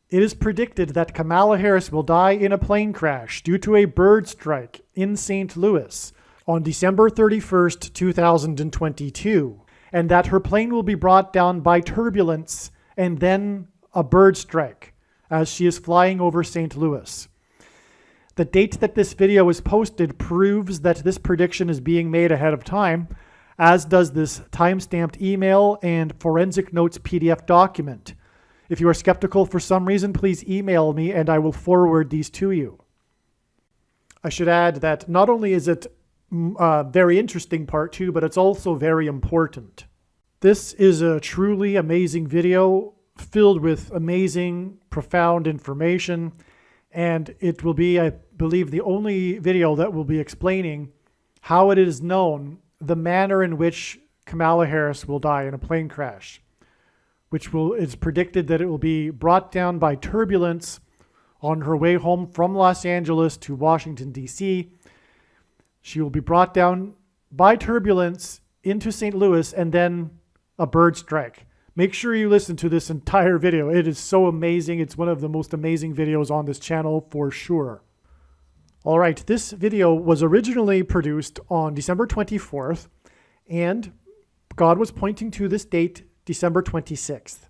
It is predicted that Kamala Harris will die in a plane crash due to a bird strike in St. Louis on December 31st, 2022, and that her plane will be brought down by turbulence and then a bird strike as she is flying over St. Louis. The date that this video is posted proves that this prediction is being made ahead of time, as does this time-stamped email and forensic notes PDF document. If you are skeptical for some reason, please email me and I will forward these to you. I should add that not only is it very interesting part 2, but it's also very important. This is a truly amazing video filled with amazing, profound information, and it will be, I believe, the only video that will be explaining how it is known the manner in which Kamala Harris will die in a plane crash, which is predicted that it will be brought down by turbulence on her way home from Los Angeles to Washington, D.C. She will be brought down by turbulence into St. Louis and then a bird strike. Make sure you listen to this entire video. It is so amazing. It's one of the most amazing videos on this channel for sure. All right, this video was originally produced on December 24th, and God was pointing to this date, December 26th.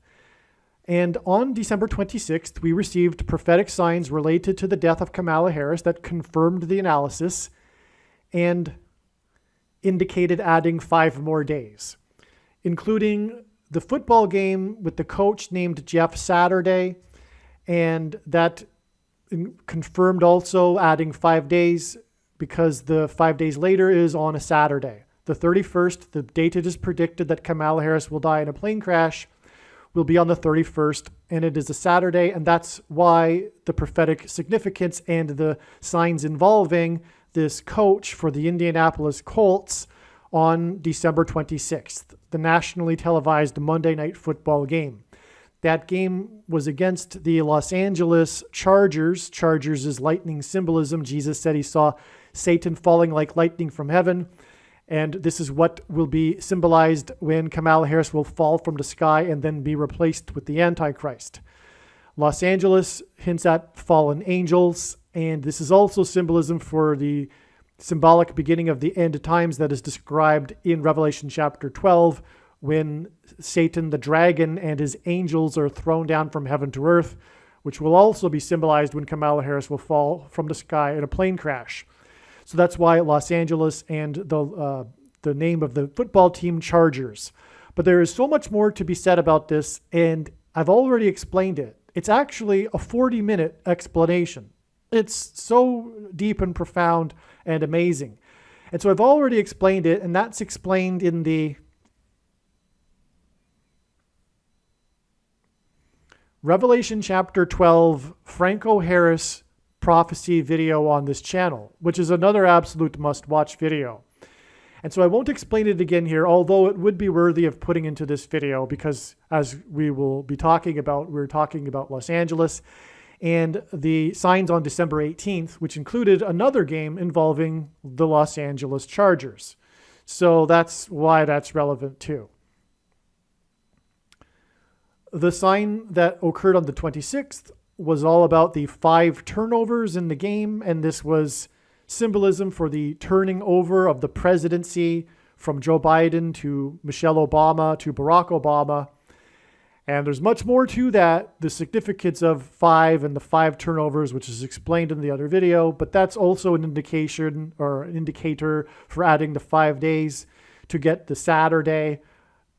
And on December 26th, we received prophetic signs related to the death of Kamala Harris that confirmed the analysis and indicated adding 5 more days, including the football game with the coach named Jeff Saturday, and that confirmed also adding 5 days because the 5 days later is on a Saturday. The 31st, the date it is predicted that Kamala Harris will die in a plane crash, will be on the 31st, and it is a Saturday, and that's why the prophetic significance and the signs involving this coach for the Indianapolis Colts on December 26th, the nationally televised Monday Night Football game. That game was against the Los Angeles Chargers. Chargers is lightning symbolism. Jesus said he saw Satan falling like lightning from heaven. And this is what will be symbolized when Kamala Harris will fall from the sky and then be replaced with the Antichrist. Los Angeles hints at fallen angels. And this is also symbolism for the symbolic beginning of the end times that is described in Revelation chapter 12, when Satan, the dragon, and his angels are thrown down from heaven to earth, which will also be symbolized when Kamala Harris will fall from the sky in a plane crash. So that's why Los Angeles and the name of the football team, Chargers. But there is so much more to be said about this, and I've already explained it. It's actually a 40-minute explanation. It's so deep and profound and amazing. And so I've already explained it, and that's explained in the Revelation chapter 12, Franco Harris prophecy video on this channel, which is another absolute must-watch video. And so I won't explain it again here, although it would be worthy of putting into this video because, as we will be talking about, we're talking about Los Angeles and the signs on December 18th, which included another game involving the Los Angeles Chargers. So that's why that's relevant too. The sign that occurred on the 26th was all about the 5 turnovers in the game, and this was symbolism for the turning over of the presidency from Joe Biden to Michelle Obama to Barack Obama. And there's much more to that, the significance of 5 and the 5 turnovers, which is explained in the other video, but that's also an indication or an indicator for adding the 5 days to get the Saturday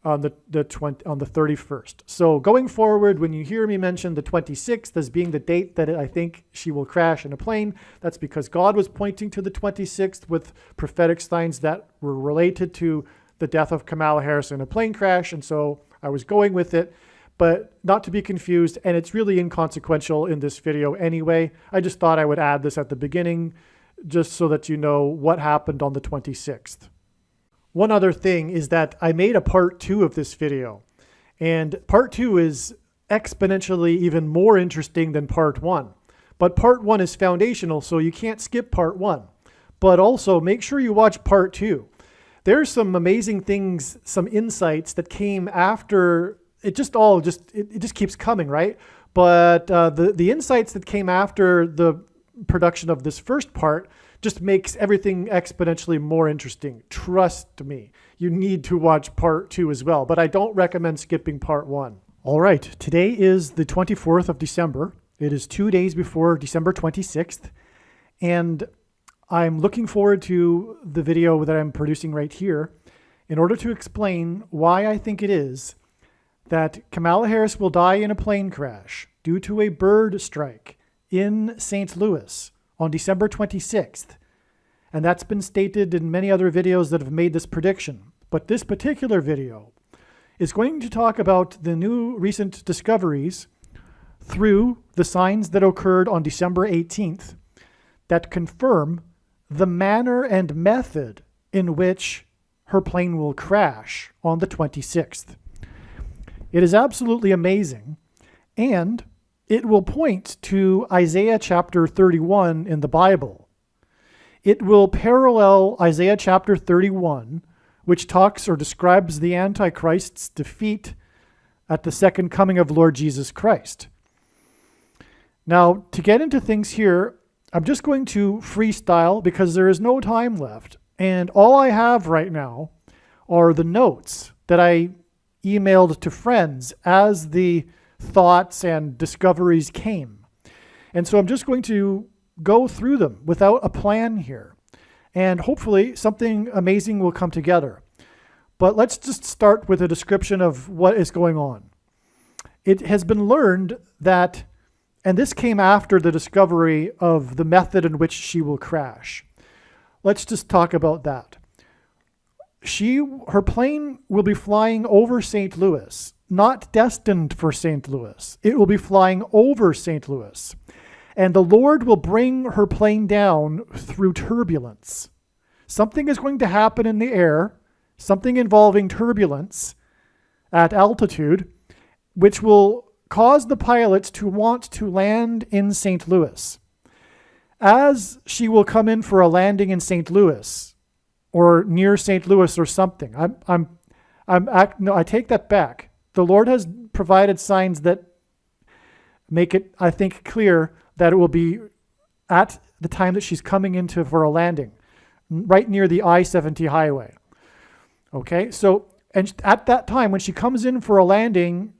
on the 31st. So going forward, when you hear me mention the 26th as being the date that I think she will crash in a plane, that's because God was pointing to the 26th with prophetic signs that were related to the death of Kamala Harris in a plane crash. And so I was going with it, but not to be confused. And it's really inconsequential in this video anyway. I just thought I would add this at the beginning just so that you know what happened on the 26th. One other thing is that I made a part 2 of this video, and part 2 is exponentially even more interesting than part 1. But part 1 is foundational, so you can't skip part 1. But also make sure you watch part 2. There's some amazing things, some insights that came after. It just keeps coming, right? But the insights that came after the production of this first part just makes everything exponentially more interesting. Trust me, you need to watch part 2 as well, but I don't recommend skipping part 1. All right, today is the 24th of December. It is 2 days before December 26th, and I'm looking forward to the video that I'm producing right here in order to explain why I think it is that Kamala Harris will die in a plane crash due to a bird strike in St. Louis on December 26th. And that's been stated in many other videos that have made this prediction. But this particular video is going to talk about the new recent discoveries through the signs that occurred on December 18th that confirm the manner and method in which her plane will crash on the 26th. It is absolutely amazing, and it will point to Isaiah chapter 31 in the Bible. It will parallel Isaiah chapter 31, which talks or describes the Antichrist's defeat at the second coming of Lord Jesus Christ. Now, to get into things here, I'm just going to freestyle because there is no time left. And all I have right now are the notes that I emailed to friends as the thoughts and discoveries came. And so I'm just going to go through them without a plan here. And hopefully something amazing will come together. But let's just start with a description of what is going on. It has been learned that, and this came after the discovery of the method in which she will crash. Let's just talk about that. Her plane will be flying over St. Louis, not destined for St. Louis. It will be flying over St. Louis. And the Lord will bring her plane down through turbulence. Something is going to happen in the air, something involving turbulence at altitude, which will cause the pilots to want to land in St. Louis. As she will come in for a landing in St. Louis, or near St. Louis or something. I take that back. The Lord has provided signs that make it, I think, clear that it will be at the time that she's coming into for a landing, right near the I-70 highway. Okay, so and at that time, when she comes in for a landing,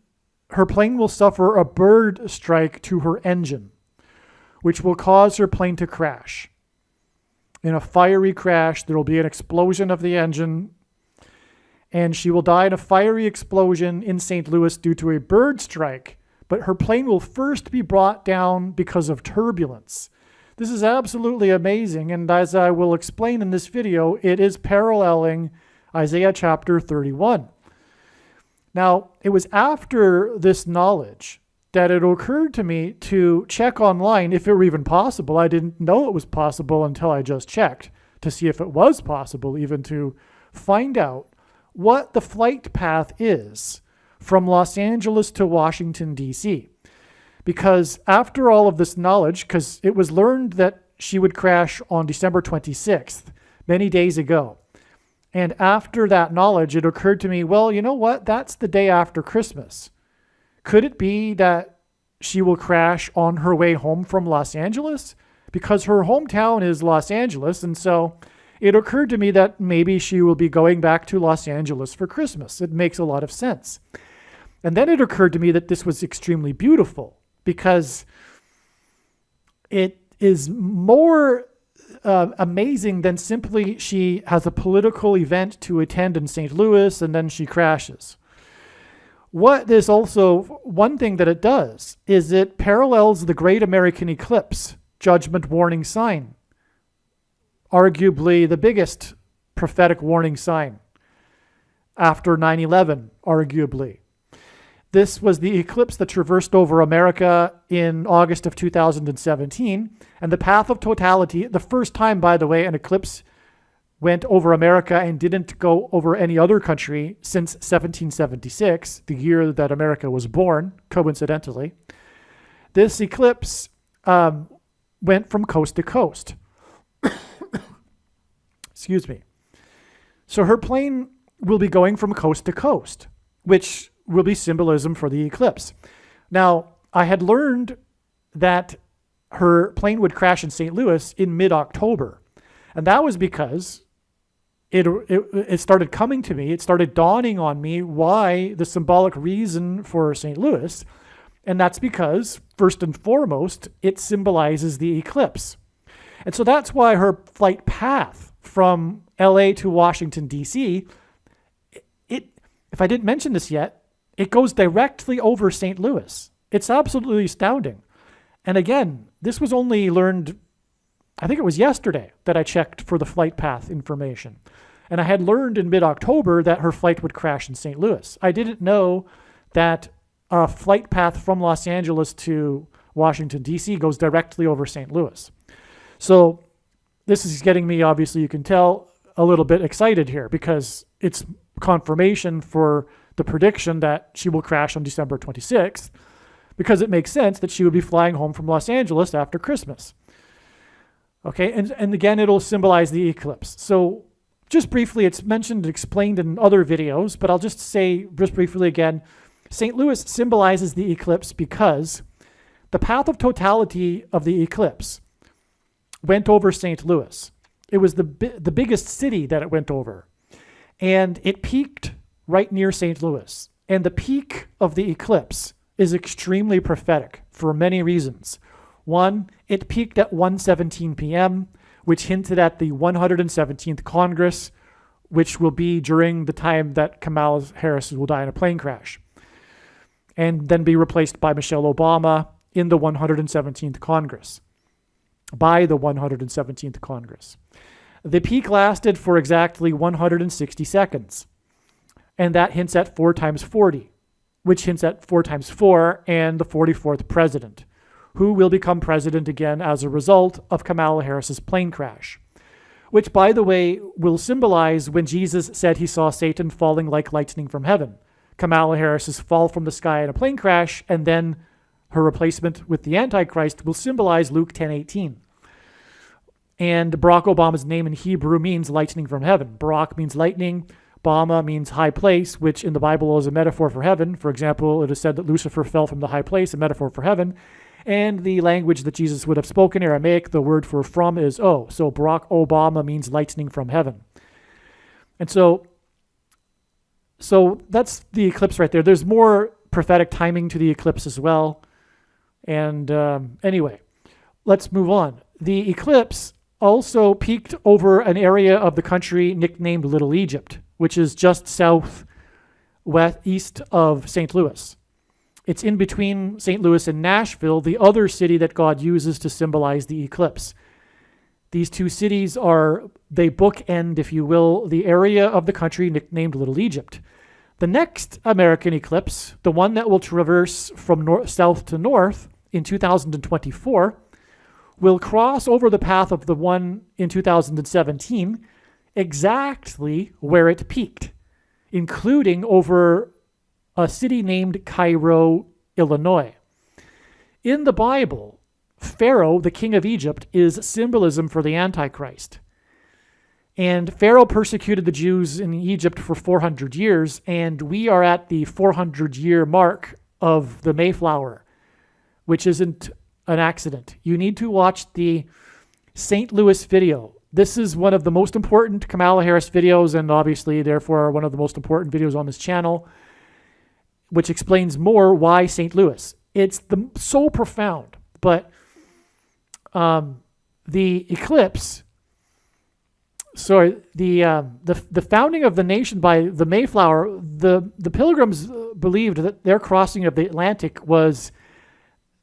her plane will suffer a bird strike to her engine, which will cause her plane to crash. In a fiery crash, there will be an explosion of the engine, and she will die in a fiery explosion in St. Louis due to a bird strike, but her plane will first be brought down because of turbulence. This is absolutely amazing, and as I will explain in this video, it is paralleling Isaiah chapter 31. Now, it was after this knowledge that it occurred to me to check online if it were even possible. I didn't know it was possible until I just checked to see if it was possible even to find out what the flight path is from Los Angeles to Washington, D.C. Because after all of this knowledge, because it was learned that she would crash on December 26th, many days ago. And after that knowledge, it occurred to me, well, you know what? That's the day after Christmas. Could it be that she will crash on her way home from Los Angeles? Because her hometown is Los Angeles, and so it occurred to me that maybe she will be going back to Los Angeles for Christmas. It makes a lot of sense. And then it occurred to me that this was extremely beautiful because it is more amazing than simply she has a political event to attend in St. Louis and then she crashes. What is also one thing that it does is it parallels the Great American Eclipse, judgment warning sign, arguably the biggest prophetic warning sign after 9/11, arguably. This was the eclipse that traversed over America in August of 2017, and the path of totality, the first time, by the way, an eclipse went over America and didn't go over any other country since 1776, the year that America was born, coincidentally. This eclipse went from coast to coast. Excuse me. So her plane will be going from coast to coast, which will be symbolism for the eclipse. Now, I had learned that her plane would crash in St. Louis in mid-October. And that was because it started coming to me. It started dawning on me why the symbolic reason for St. Louis. And that's because, first and foremost, it symbolizes the eclipse. And so that's why her flight path from LA to Washington, D.C., if I didn't mention this yet, it goes directly over St. Louis. It's absolutely astounding. And again, this was only learned, I think it was yesterday that I checked for the flight path information. And I had learned in mid-October that her flight would crash in St. Louis. I didn't know that a flight path from Los Angeles to Washington, D.C. goes directly over St. Louis. So this is getting me, obviously, you can tell, a little bit excited here because it's confirmation for the prediction that she will crash on December 26th, because it makes sense that she would be flying home from Los Angeles after Christmas. Okay, and again, it'll symbolize the eclipse. So just briefly, it's mentioned and explained in other videos, but I'll just say just briefly again, St. Louis symbolizes the eclipse because the path of totality of the eclipse went over St. Louis. It was the biggest city that it went over. And it peaked right near St. Louis. And the peak of the eclipse is extremely prophetic for many reasons. One, it peaked at 1:17 p.m., which hinted at the 117th Congress, which will be during the time that Kamala Harris will die in a plane crash, and then be replaced by Michelle Obama in the 117th Congress, by the 117th Congress. The peak lasted for exactly 160 seconds, and that hints at 4 times 40, which hints at 4 times 4 and the 44th president, who will become president again as a result of Kamala Harris's plane crash, which, by the way, will symbolize when Jesus said he saw Satan falling like lightning from heaven. Kamala Harris's fall from the sky in a plane crash, and then her replacement with the Antichrist will symbolize Luke 10:18. And Barack Obama's name in Hebrew means lightning from heaven. Barack means lightning. Obama means high place, which in the Bible is a metaphor for heaven. For example, it is said that Lucifer fell from the high place, a metaphor for heaven. And the language that Jesus would have spoken, Aramaic, the word for from is O. So Barack Obama means lightning from heaven. And so that's the eclipse right there. There's more prophetic timing to the eclipse as well. And anyway, let's move on. The eclipse also peaked over an area of the country nicknamed Little Egypt, which is just east of St. Louis. It's in between St. Louis and Nashville, the other city that God uses to symbolize the eclipse. These two cities they bookend, if you will, the area of the country nicknamed Little Egypt. The next American eclipse, the one that will traverse from south to north in 2024, will cross over the path of the one in 2017, exactly where it peaked, including over a city named Cairo, Illinois. In the Bible, Pharaoh, the king of Egypt, is symbolism for the Antichrist. And Pharaoh persecuted the Jews in Egypt for 400 years, and we are at the 400-year mark of the Mayflower, which isn't an accident. You need to watch the St. Louis video. This is one of the most important Kamala Harris videos, and obviously, therefore, one of the most important videos on this channel, which explains more why St. Louis. It's so profound. But the eclipse, the founding of the nation by the Mayflower, the Pilgrims believed that their crossing of the Atlantic was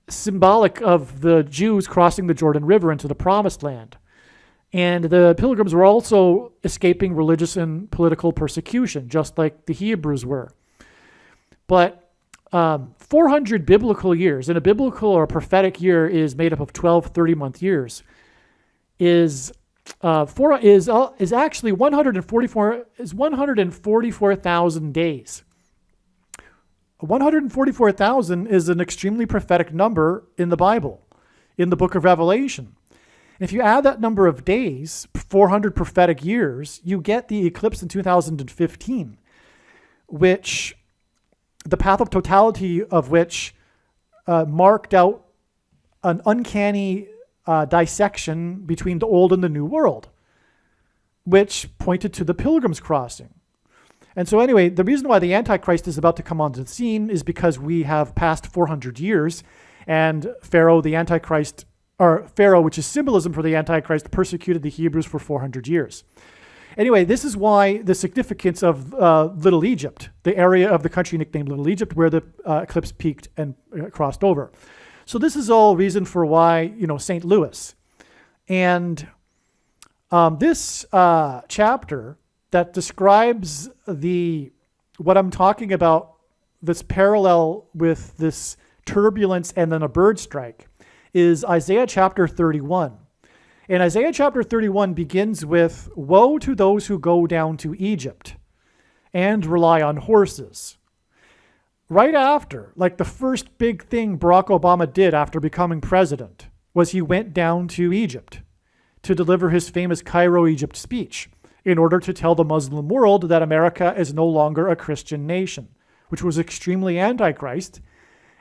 symbolic of the Jews crossing the Jordan River into the Promised Land. And the Pilgrims were also escaping religious and political persecution, just like the Hebrews were. But 400 biblical years, and a biblical or a prophetic year is made up of 12 30-month years, is actually 144,000 days. 144,000 is an extremely prophetic number in the Bible, in the book of Revelation. If you add that number of days, 400 prophetic years, you get the eclipse in 2015, which the path of totality of which marked out an uncanny dissection between the old and the new world, which pointed to the Pilgrim's Crossing. And so anyway, the reason why the Antichrist is about to come onto the scene is because we have passed 400 years, and Pharaoh, the Antichrist, or Pharaoh, which is symbolism for the Antichrist, persecuted the Hebrews for 400 years. Anyway, this is why the significance of Little Egypt, the area of the country nicknamed Little Egypt, where the eclipse peaked and crossed over. So this is all reason for why, St. Louis. And this chapter that describes what I'm talking about, this parallel with this turbulence and then a bird strike, is Isaiah chapter 31. And Isaiah chapter 31 begins with, "Woe to those who go down to Egypt and rely on horses." Right after, like the first big thing Barack Obama did after becoming president was he went down to Egypt to deliver his famous Cairo, Egypt speech in order to tell the Muslim world that America is no longer a Christian nation, which was extremely antichrist.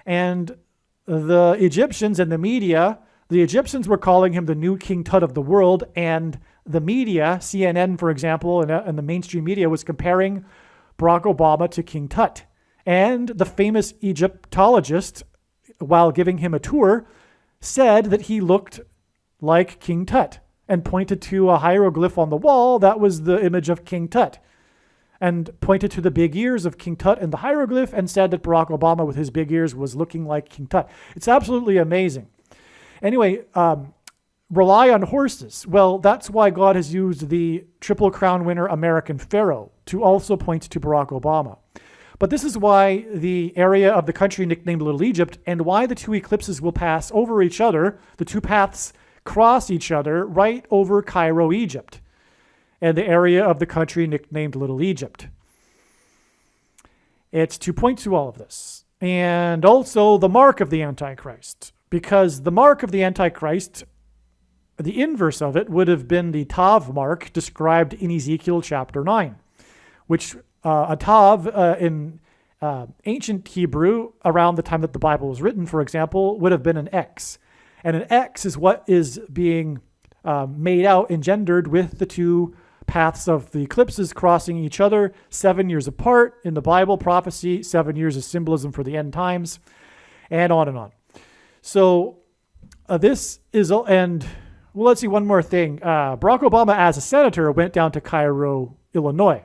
And the Egyptians and the media, the Egyptians were calling him the new King Tut of the world, and the media, CNN, for example, and the mainstream media was comparing Barack Obama to King Tut. And the famous Egyptologist, while giving him a tour, said that he looked like King Tut and pointed to a hieroglyph on the wall that was the image of King Tut, and pointed to the big ears of King Tut and the hieroglyph and said that Barack Obama with his big ears was looking like King Tut. It's absolutely amazing. Anyway, rely on horses. Well, that's why God has used the Triple Crown winner American Pharaoh to also point to Barack Obama. But this is why the area of the country nicknamed Little Egypt, and why the two eclipses will pass over each other, the two paths cross each other right over Cairo, Egypt, and the area of the country nicknamed Little Egypt. It's to point to all of this. And also the mark of the Antichrist, because the mark of the Antichrist, the inverse of it, would have been the Tav mark described in Ezekiel chapter 9, which a Tav in ancient Hebrew, around the time that the Bible was written, for example, would have been an X. And an X is what is being engendered with the two paths of the eclipses crossing each other 7 years apart in the Bible prophecy. 7 years is symbolism for the end times, and on and on. So this is, and well, let's see one more thing. Barack Obama, as a senator, went down to Cairo, Illinois,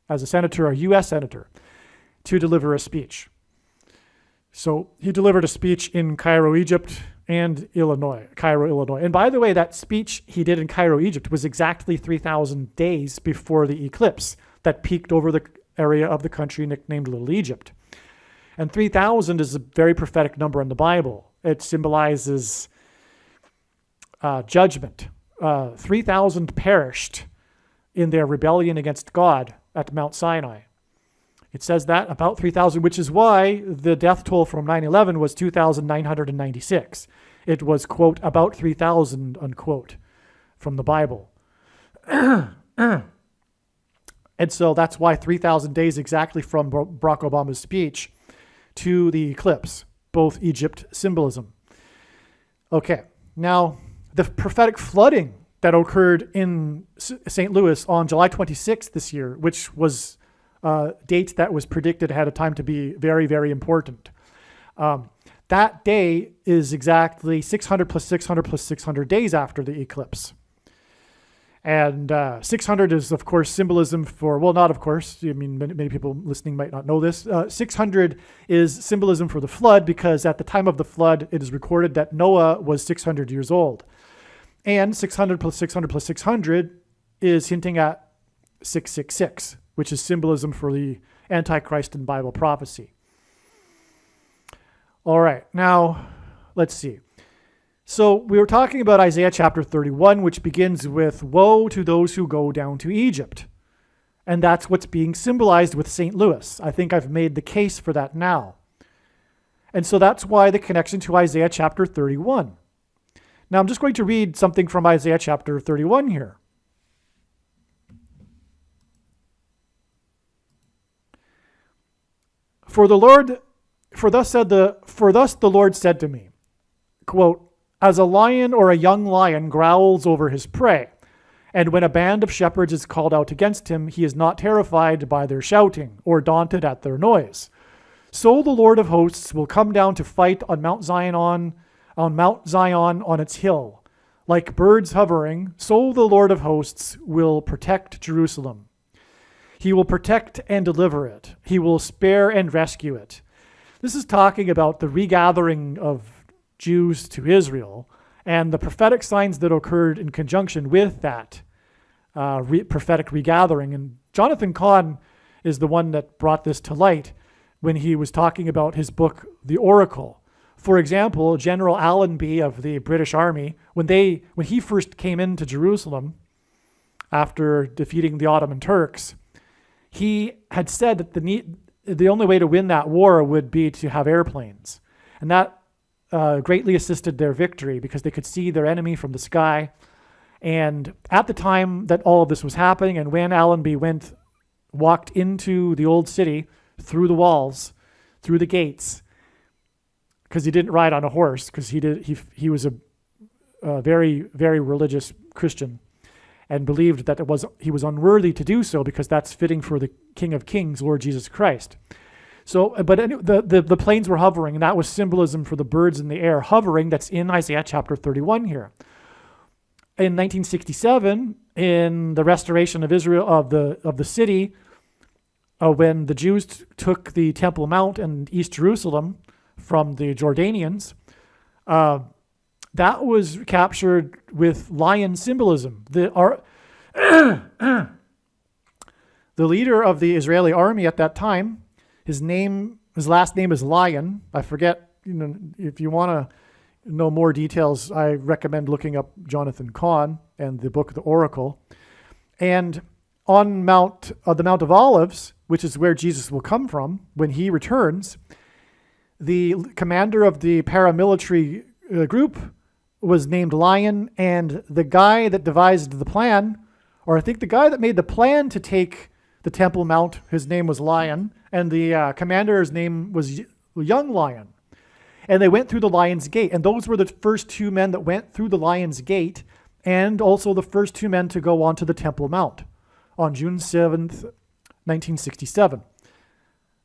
as a senator, a U.S. senator, to deliver a speech. So he delivered a speech in Cairo, Egypt, and Cairo, Illinois. And by the way, that speech he did in Cairo, Egypt was exactly 3,000 days before the eclipse that peaked over the area of the country nicknamed Little Egypt. And 3,000 is a very prophetic number in the Bible. It symbolizes judgment. 3,000 perished in their rebellion against God at Mount Sinai. It says that about 3,000, which is why the death toll from 9/11 was 2,996. It was, quote, about 3,000, unquote, from the Bible. And so that's why 3,000 days exactly from Barack Obama's speech to the eclipse, both Egypt symbolism. Okay, now the prophetic flooding that occurred in St. Louis on July 26th this year, which was date that was predicted ahead of time to be very, very important. That day is exactly 600 plus 600 plus 600 days after the eclipse. And 600 is, of course, symbolism for, well, not of course, I mean, many people listening might not know this. 600 is symbolism for the flood, because at the time of the flood, it is recorded that Noah was 600 years old. And 600 plus 600 plus 600 is hinting at 666. Which is symbolism for the Antichrist in Bible prophecy. All right, now let's see. So we were talking about Isaiah chapter 31, which begins with, "Woe to those who go down to Egypt." And that's what's being symbolized with St. Louis. I think I've made the case for that now. And so that's why the connection to Isaiah chapter 31. Now I'm just going to read something from Isaiah chapter 31 here. For the Lord For thus the Lord said to me, quote, as a lion or a young lion growls over his prey, and when a band of shepherds is called out against him, he is not terrified by their shouting or daunted at their noise. So the Lord of hosts will come down to fight on Mount Zion on its hill. Like birds hovering, so the Lord of hosts will protect Jerusalem. He will protect and deliver it. He will spare and rescue it. This is talking about the regathering of Jews to Israel and the prophetic signs that occurred in conjunction with that prophetic regathering. And Jonathan Cahn is the one that brought this to light when he was talking about his book, The Oracle. For example, General Allenby of the British Army, when he first came into Jerusalem after defeating the Ottoman Turks, he had said that the only way to win that war would be to have airplanes. And that greatly assisted their victory because they could see their enemy from the sky. And at the time that all of this was happening, and when Allenby walked into the old city through the walls, through the gates, because he didn't ride on a horse, because he was a very, very religious Christian and believed that he was unworthy to do so because that's fitting for the King of Kings, Lord Jesus Christ. So, but anyway, the planes were hovering, and that was symbolism for the birds in the air hovering. That's in Isaiah chapter 31 here. In 1967, in the restoration of Israel of the city, when the Jews took the Temple Mount and East Jerusalem from the Jordanians, that was captured with lion symbolism. The leader of the Israeli army at that time, his last name is Lion. I forget, if you want to know more details, I recommend looking up Jonathan Cahn and the book, The Oracle. And on the Mount of Olives, which is where Jesus will come from when he returns, the commander of the paramilitary group was named Lion, and the guy that devised the plan, or I think the guy that made the plan to take the Temple Mount, his name was Lion, and the commander's name was Young Lion. And they went through the Lion's Gate, and those were the first two men that went through the Lion's Gate, and also the first two men to go onto the Temple Mount on June 7th, 1967,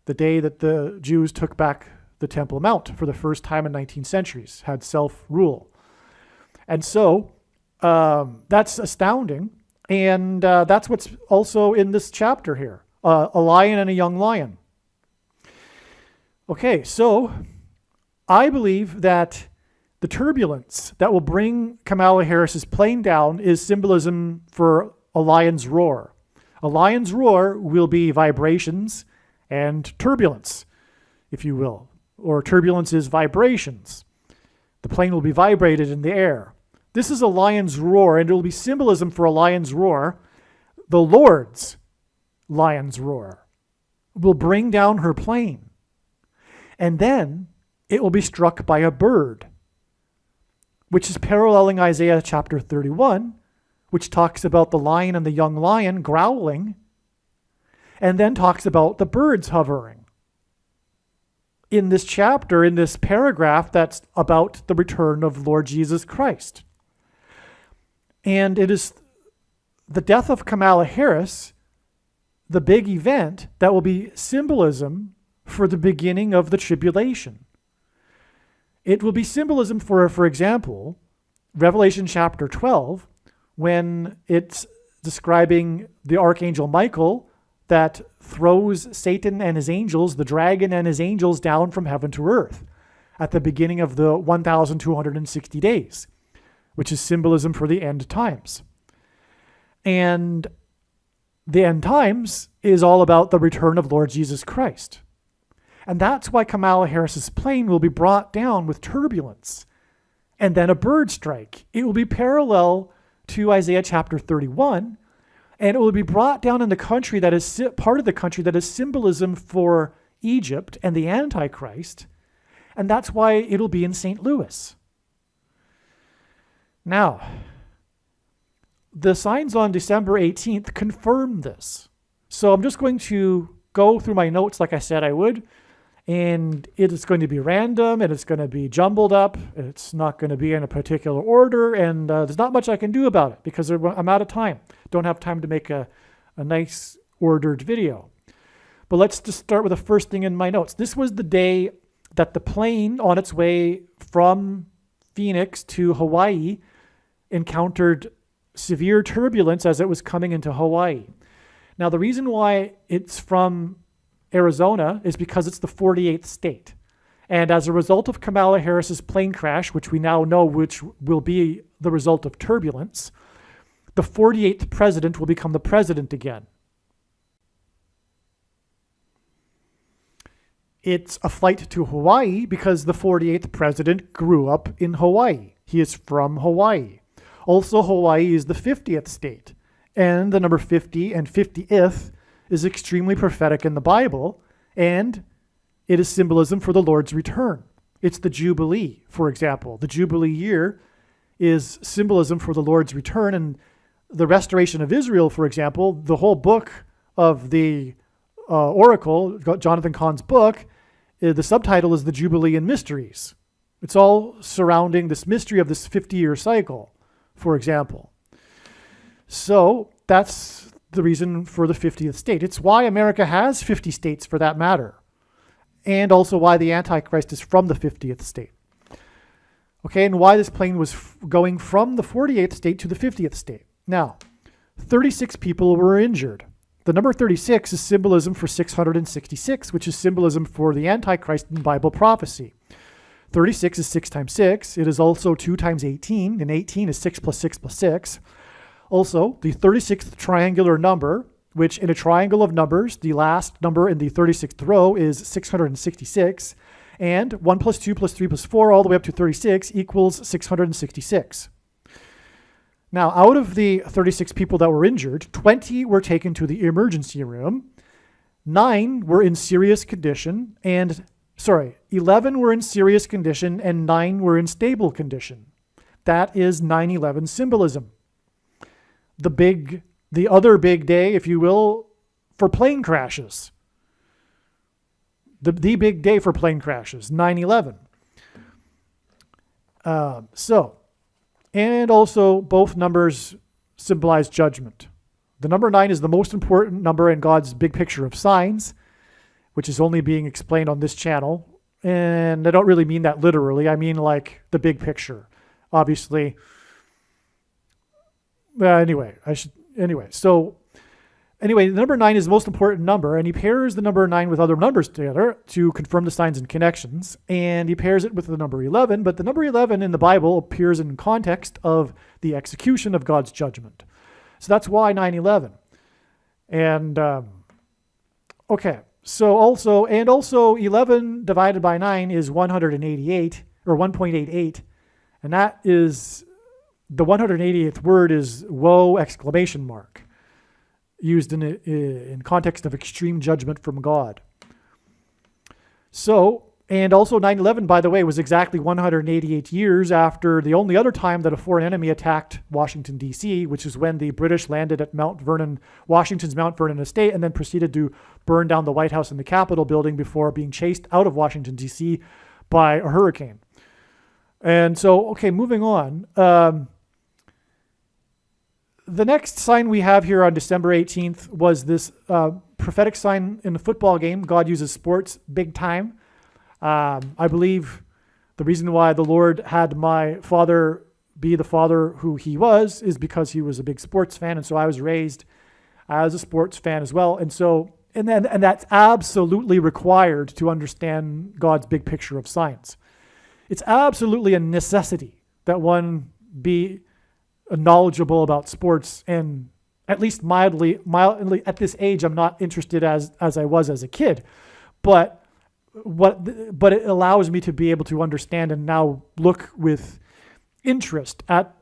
the day that the Jews took back the Temple Mount for the first time in 19 centuries, had self-rule. And so that's astounding. And that's what's also in this chapter here, a lion and a young lion. Okay, so I believe that the turbulence that will bring Kamala Harris's plane down is symbolism for a lion's roar. A lion's roar will be vibrations and turbulence, if you will, or turbulence is vibrations. The plane will be vibrated in the air. This is a lion's roar, and it will be symbolism for a lion's roar. The Lord's lion's roar will bring down her plane, and then it will be struck by a bird, which is paralleling Isaiah chapter 31, which talks about the lion and the young lion growling, and then talks about the birds hovering. In this chapter, in this paragraph, that's about the return of Lord Jesus Christ. And it is the death of Kamala Harris, the big event that will be symbolism for the beginning of the tribulation. It will be symbolism for example, Revelation chapter 12, when it's describing the archangel Michael that throws Satan and his angels, the dragon and his angels, down from heaven to earth at the beginning of the 1,260 days, which is symbolism for the end times. And the end times is all about the return of Lord Jesus Christ. And that's why Kamala Harris's plane will be brought down with turbulence and then a bird strike. It will be parallel to Isaiah chapter 31, and it will be brought down in the country that is part of the country that is symbolism for Egypt and the Antichrist, and that's why it'll be in St. Louis. Now, the signs on December 18th confirm this. So I'm just going to go through my notes like I said I would, And it is going to be random, and it's going to be jumbled up. It's not going to be in a particular order, and there's not much I can do about it because I'm out of time. Don't have time to make a nice ordered video. But let's just start with the first thing in my notes. This was the day that the plane on its way from Phoenix to Hawaii encountered severe turbulence as it was coming into Hawaii. Now, the reason why it's from Arizona is because it's the 48th state. And as a result of Kamala Harris's plane crash, which we now know which will be the result of turbulence, the 48th president will become the president again. It's a flight to Hawaii because the 48th president grew up in Hawaii. He is from Hawaii. Also, Hawaii is the 50th state. And the number 50 and 50th is extremely prophetic in the Bible, and it is symbolism for the Lord's return. It's the Jubilee, for example. The Jubilee year is symbolism for the Lord's return, and the restoration of Israel, for example, the whole book of the Oracle, Jonathan Cahn's book, the subtitle is The Jubilee and Mysteries. It's all surrounding this mystery of this 50-year cycle, for example. So that's the reason for the 50th state. It's why America has 50 states, for that matter, and also why the Antichrist is from the 50th state. Okay, and why this plane was going from the 48th state to the 50th state. Now, 36 people were injured. The number 36 is symbolism for 666, which is symbolism for the Antichrist in Bible prophecy. 36 is 6 times 6. It is also 2 times 18, and 18 is 6 plus 6 plus 6. Also, the 36th triangular number, which in a triangle of numbers, the last number in the 36th row is 666, and 1 plus 2 plus 3 plus 4 all the way up to 36 equals 666. Now, out of the 36 people that were injured, 20 were taken to the emergency room, 11 were in serious condition, and 9 were in stable condition. That is 9/11 symbolism. The other big day, if you will, for plane crashes. The big day for plane crashes, 9/11. And also both numbers symbolize judgment. The number 9 is the most important number in God's big picture of signs, which is only being explained on this channel. And I don't really mean that literally. I mean like the big picture. Obviously, the number 9 is the most important number, and he pairs the number 9 with other numbers together to confirm the signs and connections, and he pairs it with the number 11, but the number 11 in the Bible appears in context of the execution of God's judgment. So that's why 9/11. And, also 11 divided by 9 is 188, or 1.88, and that is, the 188th word is woe, exclamation mark, used in context of extreme judgment from God. So, and also 9/11, by the way, was exactly 188 years after the only other time that a foreign enemy attacked Washington, D.C., which is when the British landed at Washington's Mount Vernon estate, and then proceeded to burn down the White House and the Capitol building before being chased out of Washington, D.C. by a hurricane. And so, okay, moving on. The next sign we have here on December 18th was this prophetic sign in the football game. God uses sports big time. I believe the reason why the Lord had my father be the father who he was is because he was a big sports fan, and so I was raised as a sports fan as well. And so, and that's absolutely required to understand God's big picture of signs. It's absolutely a necessity that one be knowledgeable about sports, and at least mildly at this age, I'm not interested as I was as a kid, but it allows me to be able to understand and now look with interest at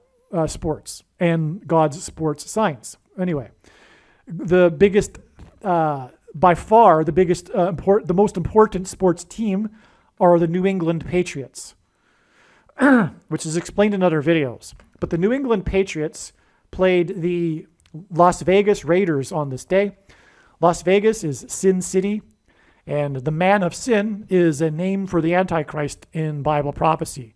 sports and God's sports signs. Anyway, the biggest, by far, the most important sports team are the New England Patriots, which is explained in other videos. But the New England Patriots played the Las Vegas Raiders on this day. Las Vegas is Sin City, And the man of sin is a name for the Antichrist in Bible prophecy.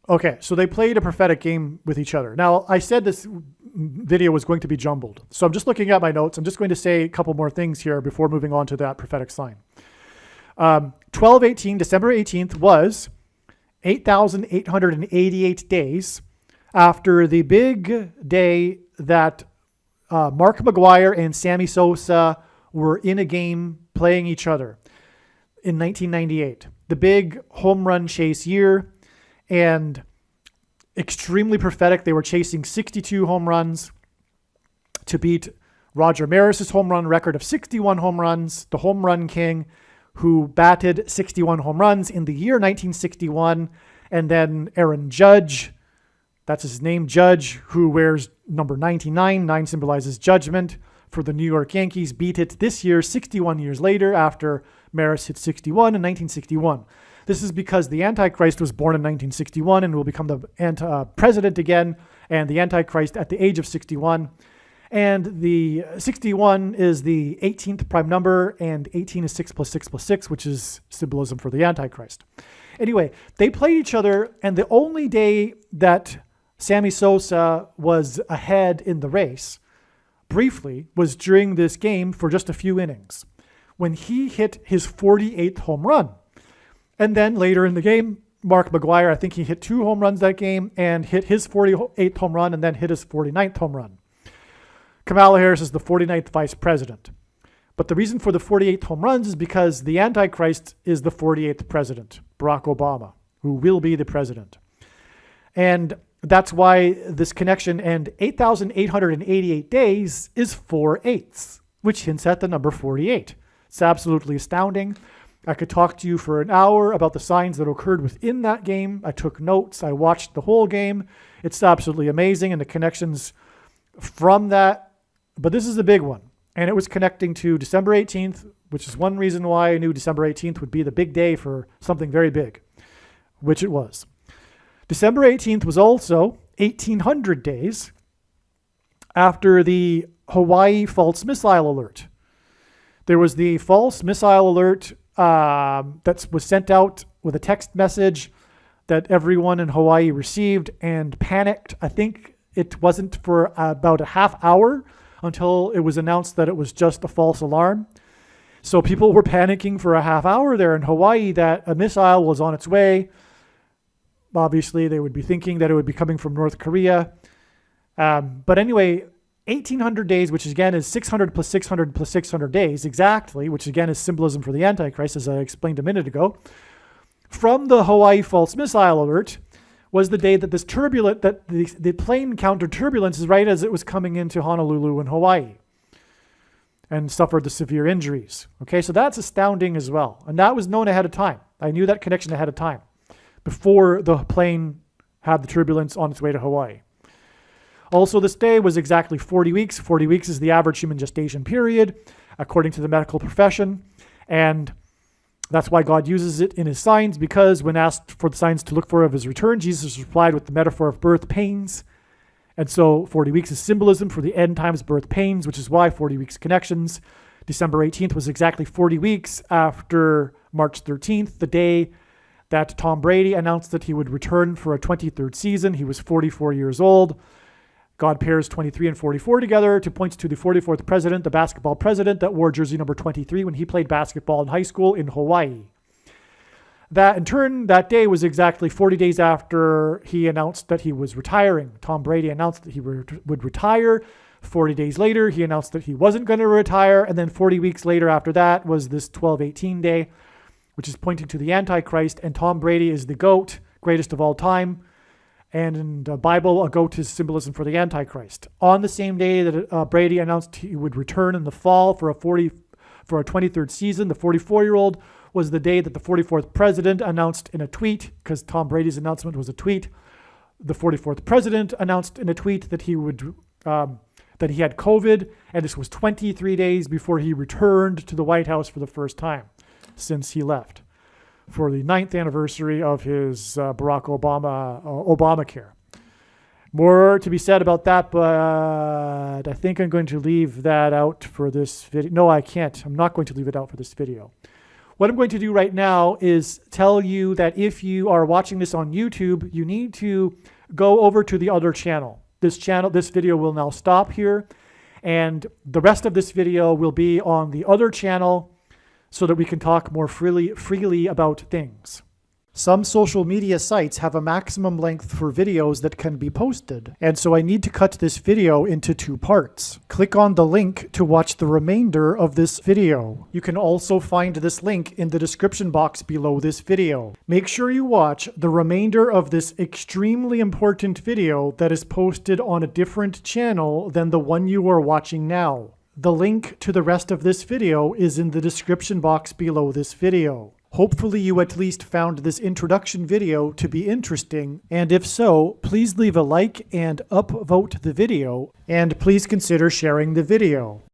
Okay, so they played a prophetic game with each other. Now, I said this video was going to be jumbled. So I'm just looking at my notes. I'm just going to say a couple more things here before moving on to that prophetic sign. 12/18, December 18th, was 8,888 days after the big day that Mark McGwire and Sammy Sosa were in a game playing each other in 1998. The big home run chase year, and extremely prophetic. They were chasing 62 home runs to beat Roger Maris's home run record of 61 home runs, the home run king, who batted 61 home runs in the year 1961. And then Aaron Judge, that's his name, Judge, who wears number 99. 9 symbolizes judgment for the New York Yankees, beat it this year, 61 years later, after Maris hit 61 in 1961. This is because the Antichrist was born in 1961 and will become the president again, and the Antichrist at the age of 61. And the 61 is the 18th prime number, and 18 is 6 plus 6 plus 6, which is symbolism for the Antichrist. Anyway, they played each other, and the only day that Sammy Sosa was ahead in the race, briefly, was during this game for just a few innings, when he hit his 48th home run. And then later in the game, Mark McGwire, I think he hit 2 home runs that game and hit his 48th home run and then hit his 49th home run. Kamala Harris is the 49th vice president. But the reason for the 48th home runs is because the Antichrist is the 48th president, Barack Obama, who will be the president. And that's why this connection, and 8,888 days is 4/8, which hints at the number 48. It's absolutely astounding. I could talk to you for an hour about the signs that occurred within that game. I took notes. I watched the whole game. It's absolutely amazing, and the connections from that. But this is the big one, and it was connecting to December 18th, which is one reason why I knew December 18th would be the big day for something very big, which it was. December 18th was also 1,800 days after the Hawaii false missile alert. There was the false missile alert that was sent out with a text message that everyone in Hawaii received and panicked. I think it wasn't for about a half hour until it was announced that it was just a false alarm. So people were panicking for a half hour there in Hawaii that a missile was on its way. Obviously, they would be thinking that it would be coming from North Korea. But anyway, 1,800 days, which again is 600 plus 600 plus 600 days exactly, which again is symbolism for the Antichrist, as I explained a minute ago, from the Hawaii false missile alert was the day that this the plane encountered turbulence right as it was coming into Honolulu in Hawaii and suffered the severe injuries. Okay, so that's astounding as well. And that was known ahead of time. I knew that connection ahead of time before the plane had the turbulence on its way to Hawaii. Also, this day was exactly 40 weeks. 40 weeks is the average human gestation period, according to the medical profession. And that's why God uses it in his signs, because when asked for the signs to look for of his return, Jesus replied with the metaphor of birth pains. And so 40 weeks is symbolism for the end times birth pains, which is why 40 weeks connections. December 18th was exactly 40 weeks after March 13th, the day that Tom Brady announced that he would return for a 23rd season. He was 44 years old. God pairs 23 and 44 together to point to the 44th president, the basketball president that wore jersey number 23 when he played basketball in high school in Hawaii. That, in turn, that day was exactly 40 days after he announced that he was retiring. Tom Brady announced that he would retire. 40 days later, he announced that he wasn't going to retire. And then 40 weeks later after that was this 12/18 day, which is pointing to the Antichrist. And Tom Brady is the GOAT, greatest of all time. And in the Bible, a goat is symbolism for the Antichrist. On the same day that Brady announced he would return in the fall for a 23rd season, the 44-year-old was the day that the 44th president announced in a tweet, because Tom Brady's announcement was a tweet. The 44th president announced in a tweet that he would that that he had COVID, and this was 23 days before he returned to the White House for the first time since he left for the 9th anniversary of his Barack Obamacare. More to be said about that, but I think I'm going to leave that out for this video. No, I can't. I'm not going to leave it out for this video. What I'm going to do right now is tell you that if you are watching this on YouTube, you need to go over to the other channel. This video will now stop here, and the rest of this video will be on the other channel so that we can talk more freely about things. Some social media sites have a maximum length for videos that can be posted, and so I need to cut this video into 2 parts. Click on the link to watch the remainder of this video. You can also find this link in the description box below this video. Make sure you watch the remainder of this extremely important video that is posted on a different channel than the one you are watching now. The link to the rest of this video is in the description box below this video. Hopefully you at least found this introduction video to be interesting, and if so, please leave a like and upvote the video, and please consider sharing the video.